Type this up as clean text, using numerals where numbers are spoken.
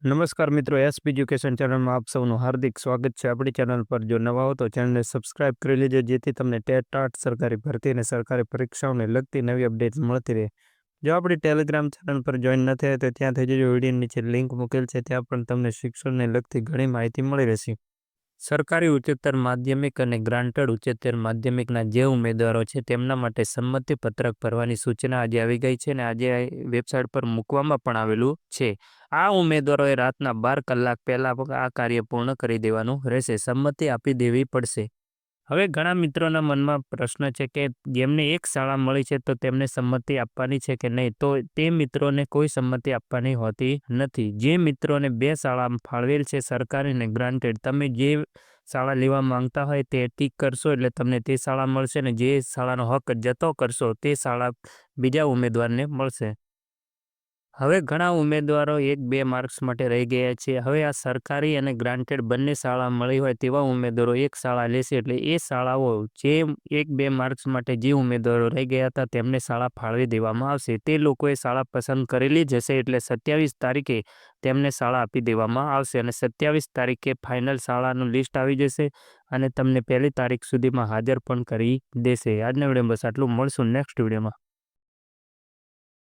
નમસ્કાર મિત્રો, SP education ચેનલમાં આપ સૌનું હાર્દિક સ્વાગત છે. આપણી ચેનલ પર જો નવા હો તો ચેનલને સબસ્ક્રાઇબ કરી લેજો, જેથી તમને ટેટ સરકારી ભરતી અને સરકારી પરીક્ષાઓને લગતી નવી અપડેટ મળતી રહે. જો આપણી ટેલિગ્રામ ચેનલ પર જોઈન ન થયા તો ત્યાં થઈ જજો. વિડીયો નીચે લિંક મૂકેલ છે, ત્યાં પણ તમને શિક્ષણને લગતી ઘણી માહિતી મળી રહેશે. સરકારી ઉચ્ચતર માધ્યમિક અને ગ્રાન્ટેડ ઉચ્ચતર માધ્યમિકના જે ઉમેદવારો છે તેમના માટે સંમતિ પત્રક ભરવાની સૂચના આજે આવી ગઈ છે અને આજે વેબસાઇટ પર મૂકવામાં પણ આવેલું છે. આ ઉમેદવારોએ રાતના 12 કલાક પહેલાં આ કાર્ય પૂર્ણ કરી દેવાનું રહેશે. સંમતિ આપી દેવી પડશે. હવે ઘણા મિત્રોના મનમાં પ્રશ્ન છે કે જેમને એક શાળા મળી છે તો તેમને સંમતિ આપવાની છે કે નહીં, તો તે મિત્રોને કોઈ સંમતિ આપવાની હોતી નથી. જે મિત્રોને 2 શાળા ફાળવેલ છે, સરકારી અને ગ્રાન્ટેડ, તમે જે શાળા લેવા માંગતા હોય તે ટીક કરશો એટલે તમને તે શાળા મળશે અને જે શાળાનો હક જતો કરશો તે શાળા બીજા ઉમેદવારને મળશે. હવે ઘણા ઉમેદવારો 1-2 માર્ક્સ માટે રહી ગયા છે. હવે આ સરકારી અને ગ્રાન્ટેડ બંને શાળા મળી હોય તેવા ઉમેદવારો એક શાળા લેશે એટલે એ શાળાઓ જે 1-2 માર્ક્સ માટે જે ઉમેદવારો રહી ગયા હતા તેમને શાળા ફાળવી દેવામાં આવશે. તે લોકોએ શાળા પસંદ કરેલી જ હશે એટલે 27 તારીખે તેમને શાળા આપી દેવામાં આવશે અને 27 તારીખે ફાઇનલ શાળાનું લિસ્ટ આવી જશે અને તમને 1લી તારીખ સુધીમાં હાજર પણ કરી દેશે. આજના વિડીયોમાં બસ આટલું. મળશું નેક્સ્ટ વિડીયોમાં.